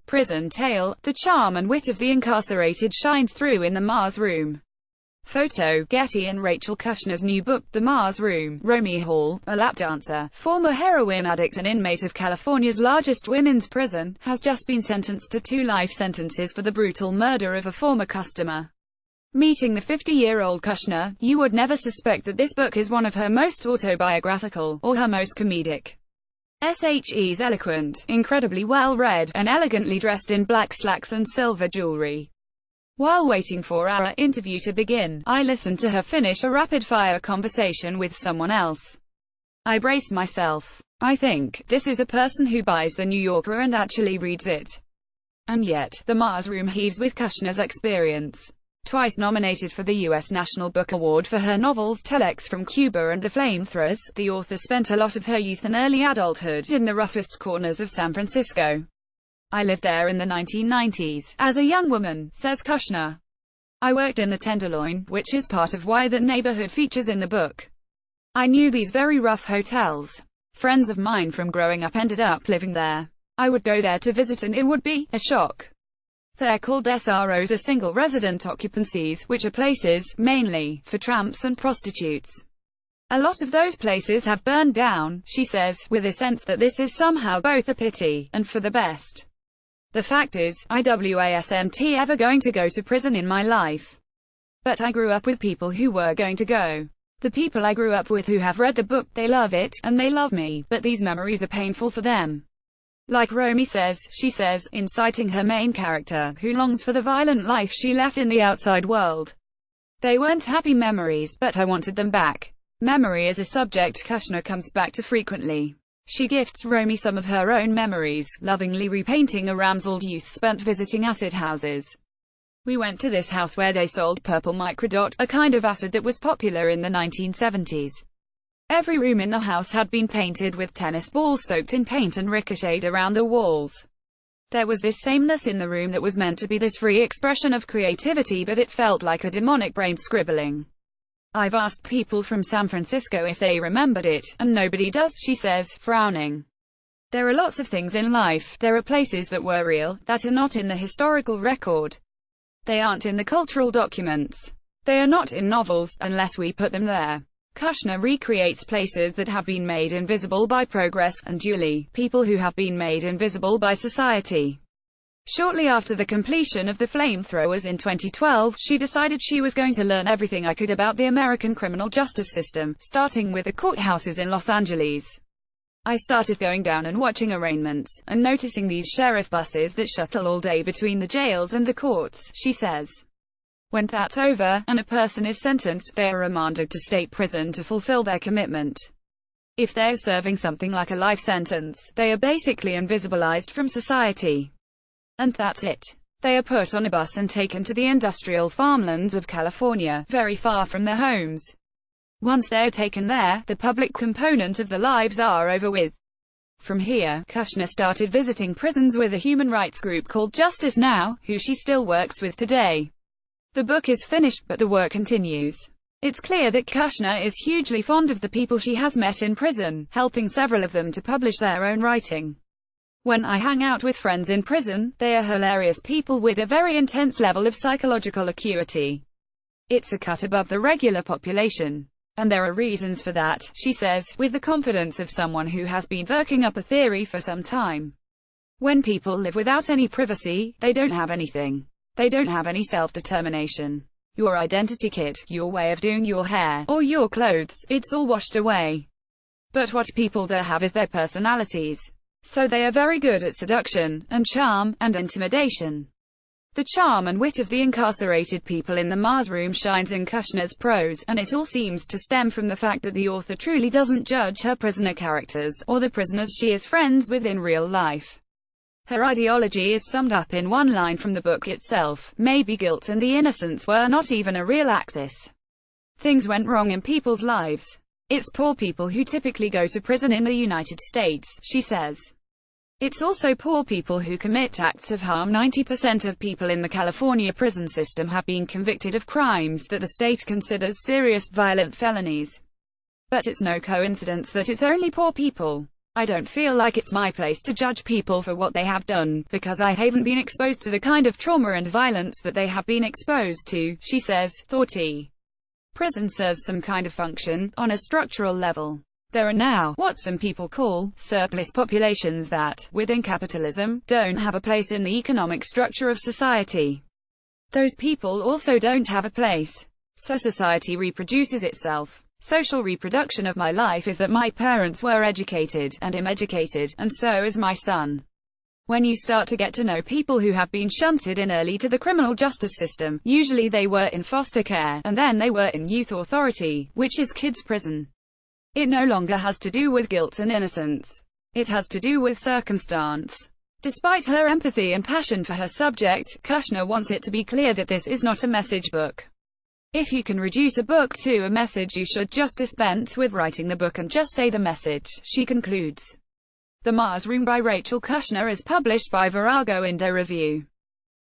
Prison Tale, the charm and wit of the incarcerated shines through in the Mars Room. Photo, Getty and Rachel Kushner's new book, The Mars Room. Romy Hall, a lap dancer, former heroin addict and inmate of California's largest women's prison, has just been sentenced to 2 life sentences for the brutal murder of a former customer. Meeting the 50-year-old Kushner, you would never suspect that this book is one of her most autobiographical, or her most comedic. She's eloquent, incredibly well-read, and elegantly dressed in black slacks and silver jewelry. While waiting for our interview to begin, I listened to her finish a rapid-fire conversation with someone else. I braced myself. I think, this is a person who buys The New Yorker and actually reads it. And yet, the Mars Room heaves with Kushner's experience. Twice nominated for the U.S. National Book Award for her novels Telex from Cuba and The Flamethrowers, the author spent a lot of her youth and early adulthood in the roughest corners of San Francisco. I lived there in the 1990s, as a young woman, says Kushner. I worked in the Tenderloin, which is part of why that neighborhood features in the book. I knew these very rough hotels. Friends of mine from growing up ended up living there. I would go there to visit and it would be a shock. They're called SROs, or single resident occupancies, which are places, mainly, for tramps and prostitutes. A lot of those places have burned down, she says, with a sense that this is somehow both a pity, and for the best. The fact is, I wasn't ever going to go to prison in my life. But I grew up with people who were going to go. The people I grew up with who have read the book, they love it, and they love me, but these memories are painful for them. Like Romy says, she says, inciting her main character, who longs for the violent life she left in the outside world. They weren't happy memories, but I wanted them back. Memory is a subject Kushner comes back to frequently. She gifts Romy some of her own memories, lovingly repainting a ramselled youth spent visiting acid houses. We went to this house where they sold purple microdot, a kind of acid that was popular in the 1970s. Every room in the house had been painted with tennis balls soaked in paint and ricocheted around the walls. There was this sameness in the room that was meant to be this free expression of creativity, but it felt like a demonic brain scribbling. I've asked people from San Francisco if they remembered it, and nobody does, she says, frowning. There are lots of things in life. There are places that were real, that are not in the historical record. They aren't in the cultural documents. They are not in novels, unless we put them there. Kushner recreates places that have been made invisible by progress, and duly, people who have been made invisible by society. Shortly after the completion of The Flamethrowers in 2012, she decided she was going to learn everything I could about the American criminal justice system, starting with the courthouses in Los Angeles. I started going down and watching arraignments, and noticing these sheriff buses that shuttle all day between the jails and the courts, she says. When that's over, and a person is sentenced, they are remanded to state prison to fulfill their commitment. If they're serving something like a life sentence, they are basically invisibilized from society. And that's it. They are put on a bus and taken to the industrial farmlands of California, very far from their homes. Once they're taken there, the public component of their lives are over with. From here, Kushner started visiting prisons with a human rights group called Justice Now, who she still works with today. The book is finished, but the work continues. It's clear that Kushner is hugely fond of the people she has met in prison, helping several of them to publish their own writing. When I hang out with friends in prison, they are hilarious people with a very intense level of psychological acuity. It's a cut above the regular population. And there are reasons for that, she says, with the confidence of someone who has been working up a theory for some time. When people live without any privacy, they don't have anything. They don't have any self-determination. Your identity kit, your way of doing your hair, or your clothes, it's all washed away. But what people do have is their personalities. So they are very good at seduction, and charm, and intimidation. The charm and wit of the incarcerated people in the Mars Room shines in Kushner's prose, and it all seems to stem from the fact that the author truly doesn't judge her prisoner characters, or the prisoners she is friends with in real life. Her ideology is summed up in one line from the book itself: maybe guilt and the innocence were not even a real axis. Things went wrong in people's lives. It's poor people who typically go to prison in the United States, she says. It's also poor people who commit acts of harm. 90% of people in the California prison system have been convicted of crimes that the state considers serious violent felonies. But it's no coincidence that it's only poor people. I don't feel like it's my place to judge people for what they have done, because I haven't been exposed to the kind of trauma and violence that they have been exposed to, she says. 40. Prison serves some kind of function, on a structural level. There are now, what some people call, surplus populations that, within capitalism, don't have a place in the economic structure of society. Those people also don't have a place. So society reproduces itself. Social reproduction of my life is that my parents were educated, and am educated, and so is my son. When you start to get to know people who have been shunted in early to the criminal justice system, usually they were in foster care, and then they were in youth authority, which is kids' prison. It no longer has to do with guilt and innocence. It has to do with circumstance. Despite her empathy and passion for her subject, Kushner wants it to be clear that this is not a message book. If you can reduce a book to a message, you should just dispense with writing the book and just say the message, she concludes. The Mars Room by Rachel Kushner is published by Virago Indo Review.